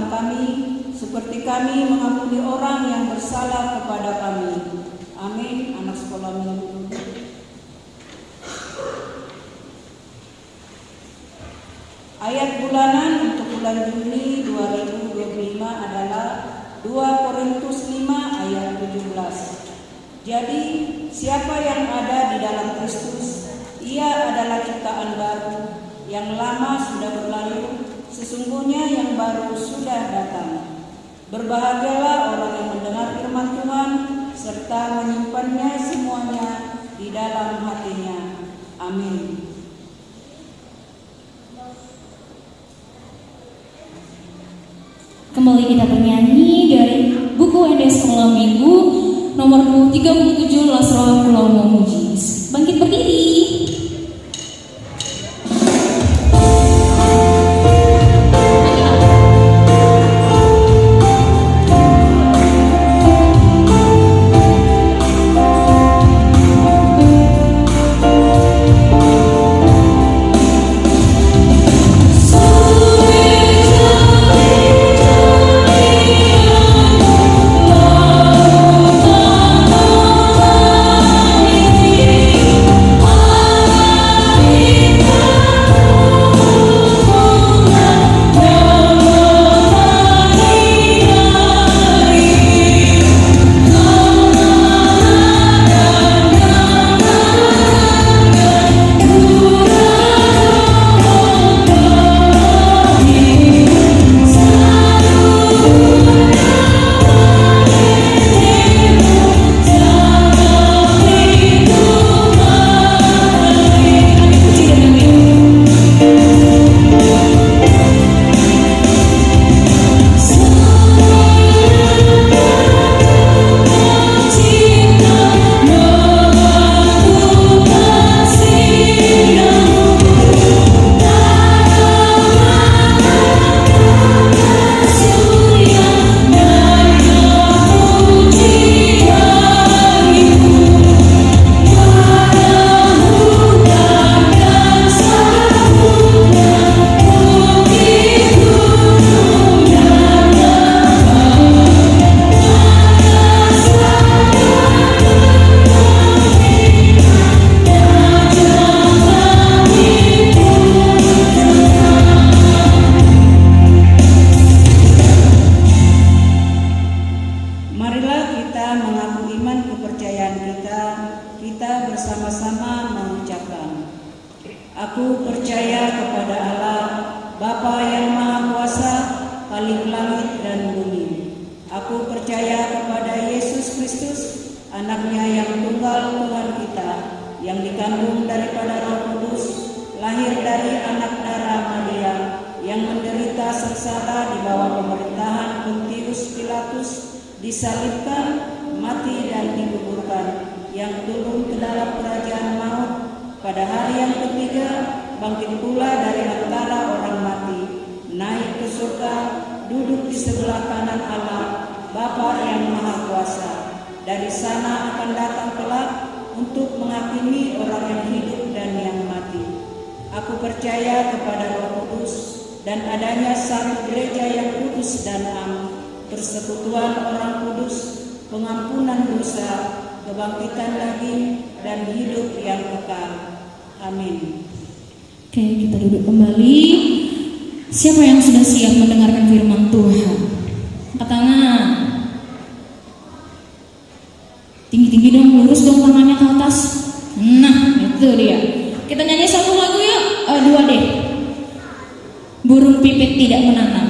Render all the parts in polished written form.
kesalahan kami, seperti kami mengampuni orang yang bersalah kepada kami. Amin. Anak sekolah minggu. Ayat bulanan untuk bulan Juni 2025 adalah 2 Korintus 5 ayat 17. Jadi, siapa yang ada di dalam Kristus, ia adalah ciptaan baru. Yang lama sudah berlalu, sesungguhnya yang baru sudah datang. Berbahagialah orang yang mendengar firman Tuhan serta menyimpannya semuanya di dalam hatinya. Amin. Kembali kita bernyanyi dari buku ND Sekolah Minggu nomor 37 Lasroa Pulau Memuji. Bangkit berdiri. Aku percaya kepada Allah, Bapa yang Maha Kuasa, Khalik langit dan bumi. Aku percaya kepada Yesus Kristus, Anaknya yang tunggal Tuhan kita, yang dikandung daripada Roh Kudus, lahir dari anak darah Maria, yang menderita sengsara di bawah pemerintahan Pontius Pilatus, disalibkan, mati dan dikuburkan, yang turun ke dalam kerajaan maut, pada hari yang ketiga bangkit pula dari antara orang mati, naik ke surga, duduk di sebelah kanan Allah, Bapa yang Maha Kuasa. Dari sana akan datang kelak untuk menghakimi orang yang hidup dan yang mati. Aku percaya kepada Roh Kudus dan adanya satu gereja yang kudus dan am, persekutuan orang kudus, pengampunan dosa, kebangkitan lagi, dan hidup yang kekal. Amin. Oke, kita duduk kembali. Siapa yang sudah siap mendengarkan firman Tuhan? Angkat tangan. Tinggi-tinggi dong, lurus dong tangannya ke atas. Nah, itu dia. Kita nyanyi satu lagu yuk. Dua deh. Burung pipit tidak menanam.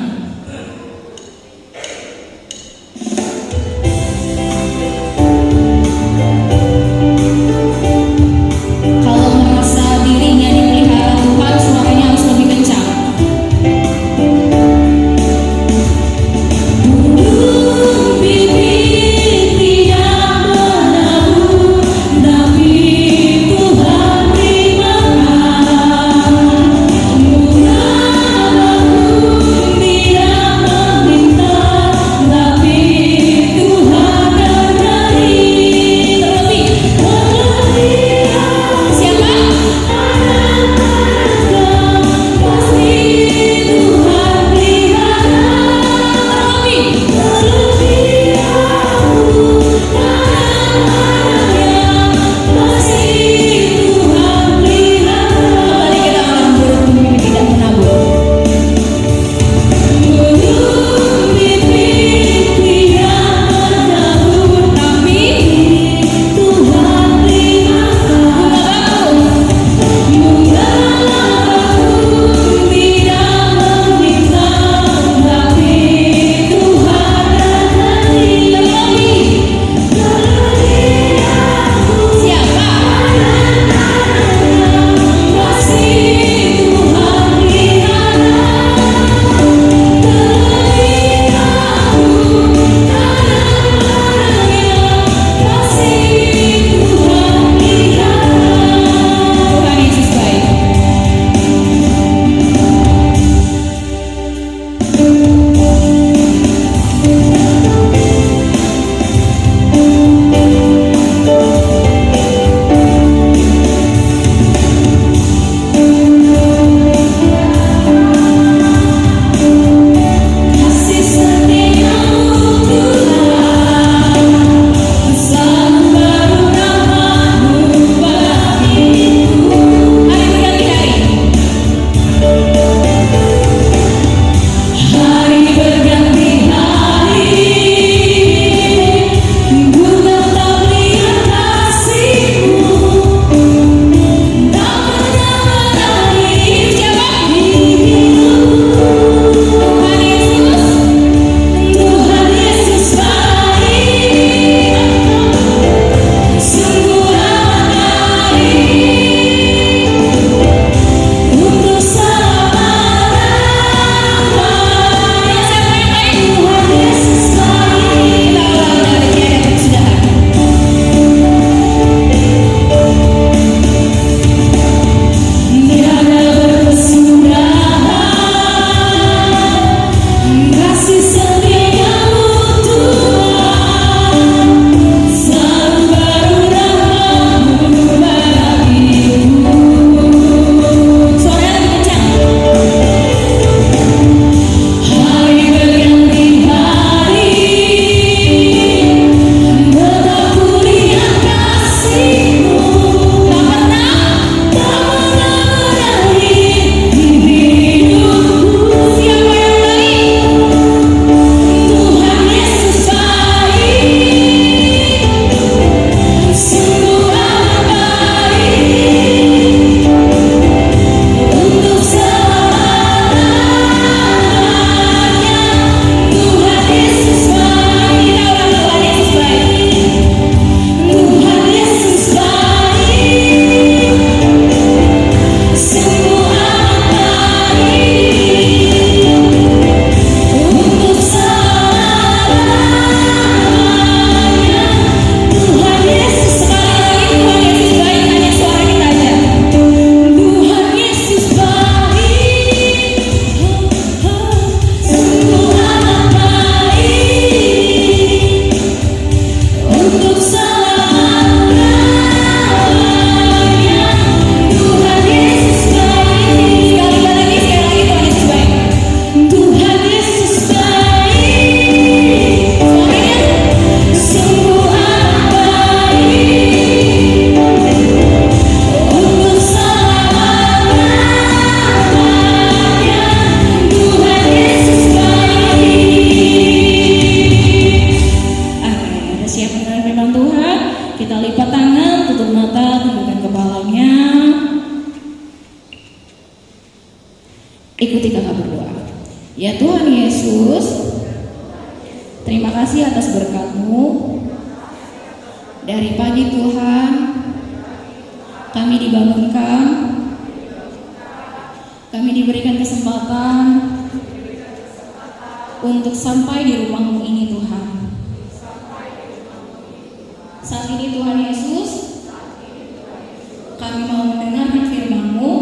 Di Ya Tuhan Yesus, terima kasih atas berkat-Mu. Dari pagi Tuhan, kami dibangunkan, kami diberikan kesempatan untuk sampai di rumah-Mu ini Tuhan. Saat ini Tuhan Yesus, kami mau mendengarkan firman-Mu.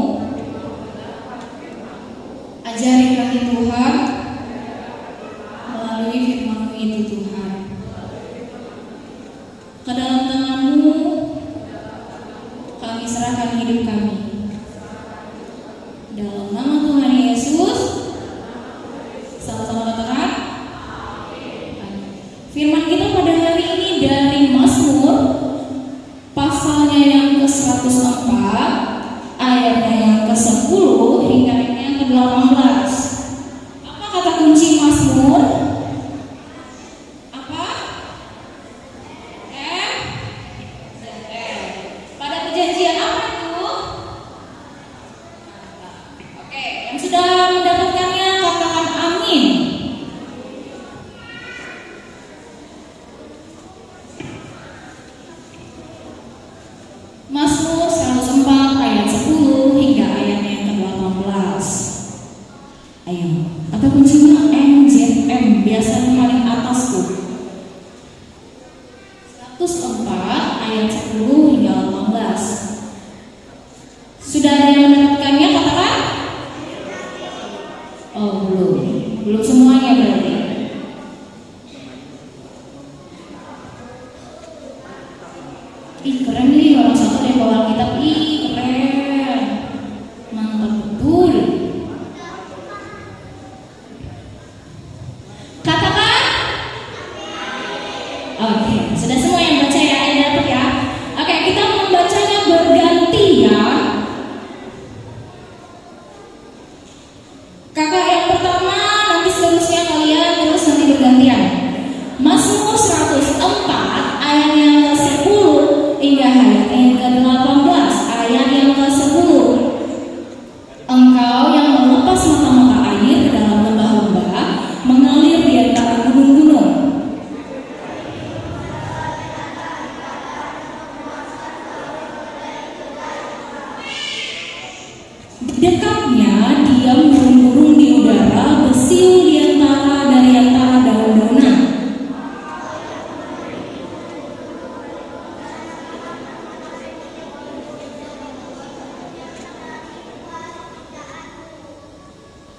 Ajari kami Tuhan melalui firman-Mu itu Tuhan. Ke dalam tangan-Mu kami serahkan hidup kami. Dalam nama Tuhan Yesus, sama-sama katakan firman kita pada hari ini dari Mazmur pasalnya yang ke-104 ayatnya yang ke-10 hingga yang ke-18. Apa kata kunci Mazmur? Apa? M dan L. Pada perjanjian apa itu? Oke, yang sudah mendapatkannya katakan amin. Mazmur 104 ayat 10 hingga ayatnya yang ke-18. Ayo, kata kuncinya MZM, biasanya paling atas tuh. 104 ayat 10 hingga 18. Sudah ada yang mendapatkannya katakan? Oh belum semuanya berarti. Ih keren nih orang satu yang bawa Alkitab, ih keren, mantap betul. Katakan. Oke, sudah semua yang baca ya, yang dapat ya. Oke, kita membacanya bergantian. Kakak yang pertama, nanti seterusnya kalian terus nanti bergantian. Mazmur 104 ayat yang ke-10 hingga ayat yang ke-18. Ayat yang ke-10. Engkau yang melepas mata-mata air ke dalam lembah-lembah, mengalir di antara gunung-gunung. Dekatnya dia burung-burung di udara, bersiul dari antara daun-daunan.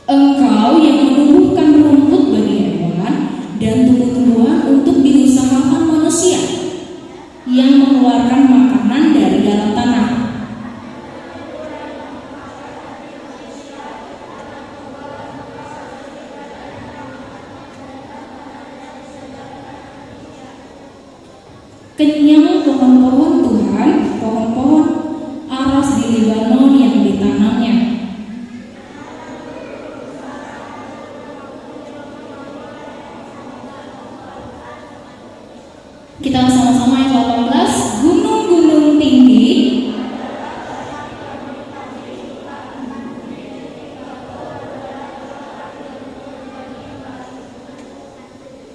Engkau yang menumbuhkan rumput bagi hewan dan tumbuh-tumbuhan untuk diusahakan manusia, yang mengeluarkan makanan dari dalam tanah. Kenyang pohon-pohon Tuhan, pohon-pohon aras di Libanon yang ditanamnya. Kita sama-sama yang 18. Gunung-gunung tinggi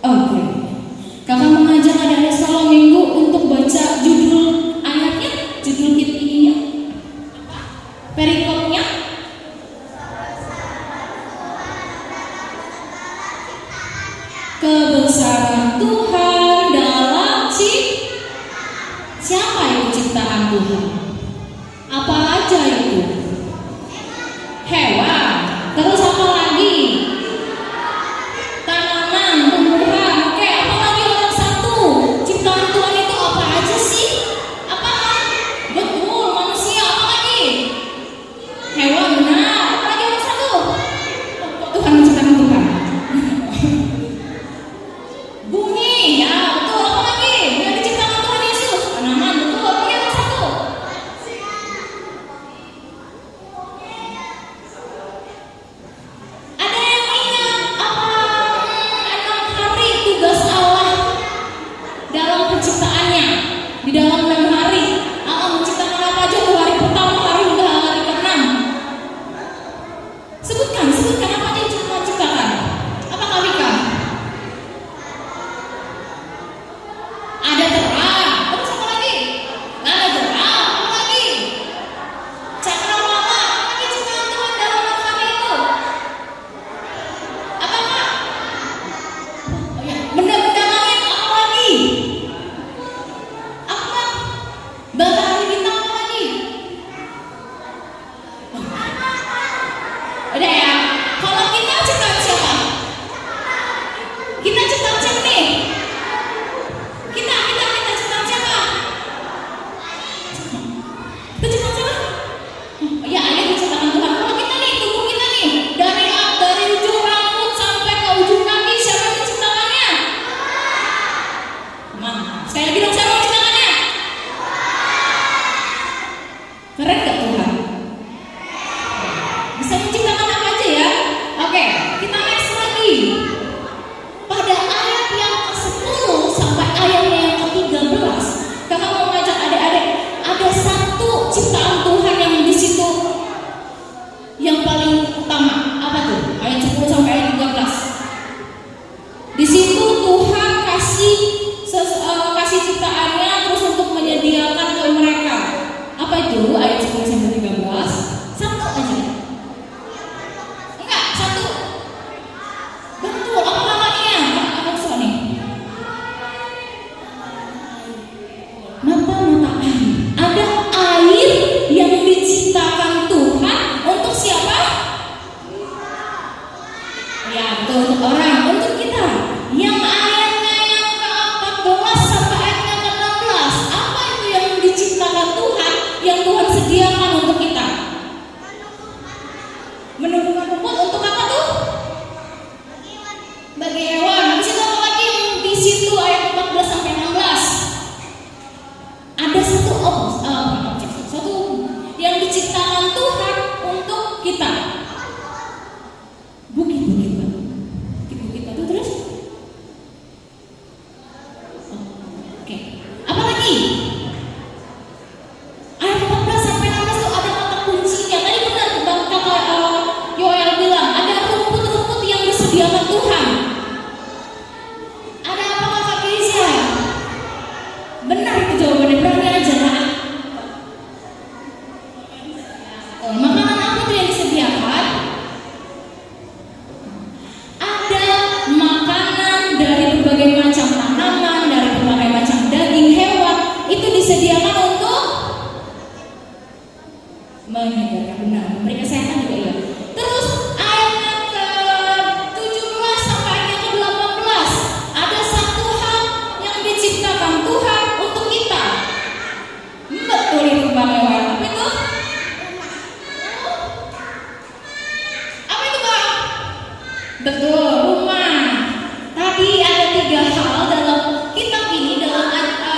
oke. Kakak mengajak adik-adik sekolah minggu untuk baca judul ayatnya, judul ininya, perikopnya. Kebesaran Tuhan dalam siapa itu ciptaan Tuhan? Apa aja itu? Hewan. Terus apa lagi? Tanaman, tumbuhan. Oke, apa lagi orang satu? Ciptaan Tuhan itu apa aja sih? Apa? Betul, manusia. Apa lagi? Hewan. Nah, apa lagi orang satu? Tuhan menciptakan Tuhan. Bumi, ya. Kita ciptaan siapa nih? Kita ciptaan siapa? Kita ciptaan siapa? Ya, ada diciptakan Tuhan. Kalau kita nih, tubuh kita nih, dari ujung rambut sampai ke ujung kaki, siapa yang menciptakannya? Mantap. Sekali lagi dong, siapa yang menciptakannya? Keren gak Tuhan? Bisa menciptakan apa aja ya? Oke, kita next lagi. Pada ayat yang ke-10 sampai ayat yang ke-13, kakak mau ngajak adik-adik, ada satu ciptaan Tuhan yang di situ yang paling utama. Apa tuh? Ayat 10 sampai ayat 13. Di situ Tuhan kasih ciptaannya terus untuk menyediakan ke mereka. Apa itu? Ayat 10 sampai 13. Satu aja. Enggak, satu. Betul, apa namanya? Apa soalnya? Mata air. Ada air yang diciptakan Tuhan untuk siapa? Ya, betul, untuk orang, untuk kita. Yang ayatnya yang ke-14 sampai ayatnya ke-16, apa itu yang diciptakan Tuhan, yang Tuhan sediakan untuk kita? Menumbuhkan rumput untuk apa tuh? Bagi hewan. Habis itu apa lagi yang di situ ayat 14 sampai 16? Ada satu yang diciptakan Tuhan untuk kita. Bukit-bukit batu terus? Oke. Apa lagi? Ayat 14 sampai 16 itu ada kata kuncinya. Tadi benar kakak Yoel bilang ada rumput-rumput yang disediakan Tuhan. Ada apa kakak Keisha? Benar itu jawabannya, berani aja nak. Makanan apa tuh yang disediakan? Ada makanan dari berbagai macam tanaman, dari berbagai macam daging hewan, itu disediakan untuk menyegarkan, benar, memberi kesehatan juga ya. Terus ayat yang ke-17 sampai ayat yang ke-18, ada satu hal yang diciptakan Tuhan untuk kita. Betul itu Bang Ewan. Apa itu? Apa itu Bang? Betul, rumah. Tadi ada 3 hal dalam kitab ini, dalam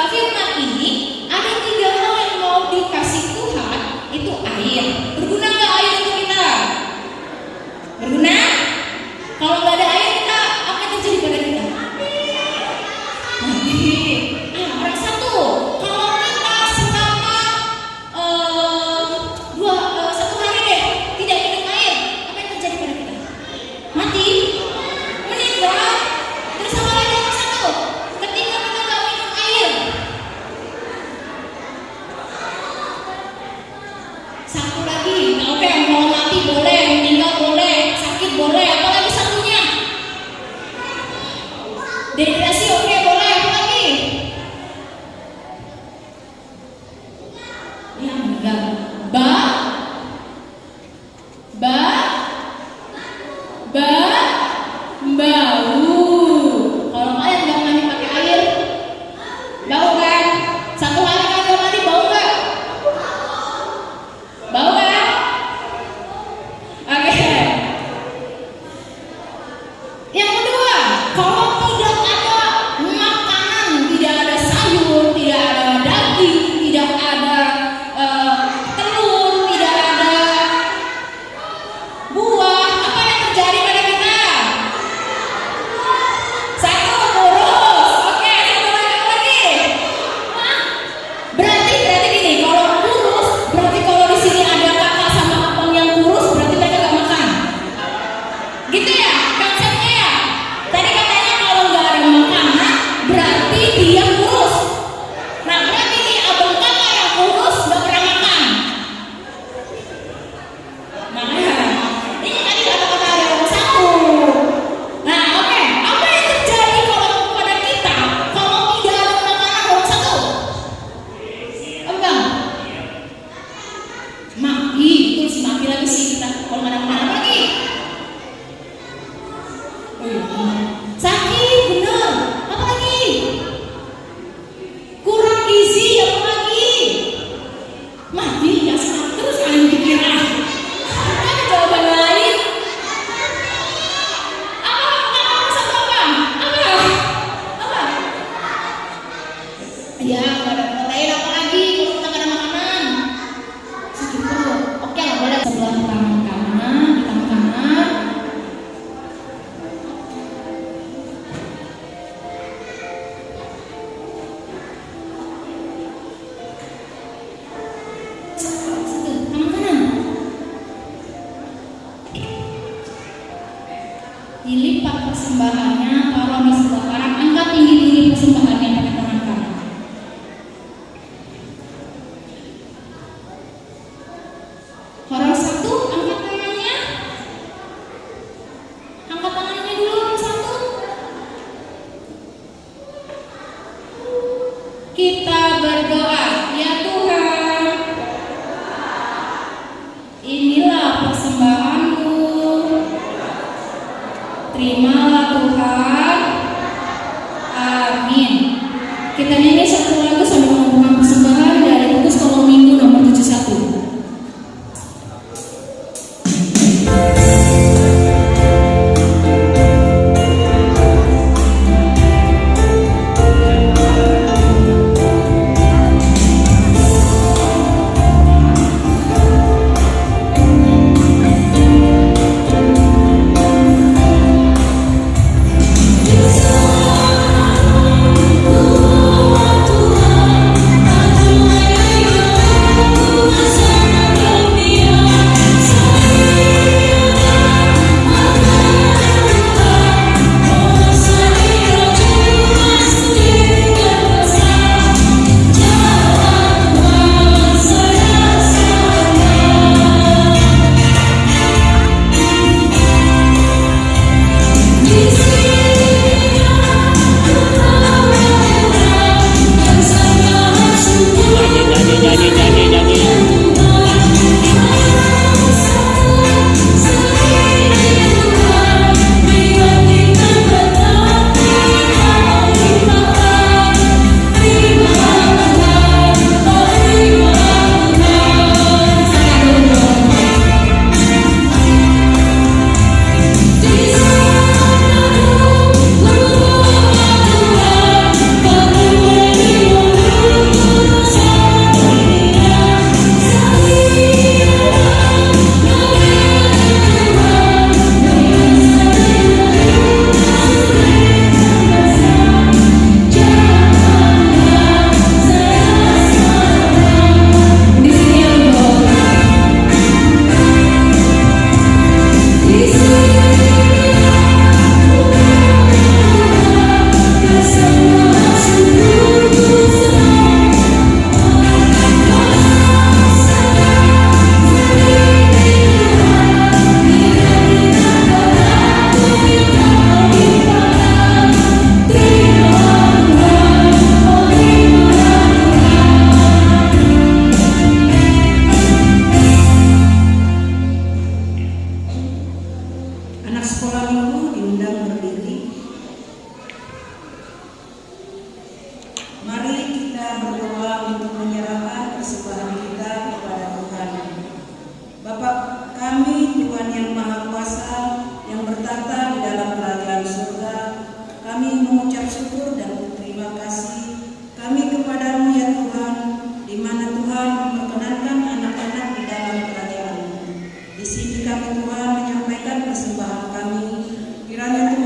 firman ini, ada 3 hal yang mau dikasih Tuhan. Itu air. Berguna nggak air untuk kita? Berguna? Kalau nggak ada air kita, apa yang terjadi pada kita? Mati. Orang satu. Kalau kita selama 1 hari deh tidak minum air, apa yang terjadi pada kita? Mati. Meninggal. Terus apa lagi yang satu? Ketika kita nggak minum air, satu lagi. Nah, oke, kalau mati boleh, meninggal boleh, sakit boleh. Apa lagi satunya? Dehidrasi, oke, boleh. Apa lagi? Ya, meninggal. Bau. Kalau kalian nggak mandi pakai air, bau kan? 1 hari kalian nggak mandi, bau nggak? Bau kan? Oke. Yang kedua, kalau tidak ada Kita berdoa. Ya Tuhan, inilah persembahan-Mu. Terimalah Tuhan. Amin. Kita nyanyi satu lagu sambil mengumpulkan persembahan dari buku Sekolah Minggu nomor 71.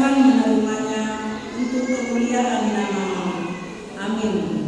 Tuhan menerimanya untuk kemuliaan nama-Mu. Amin.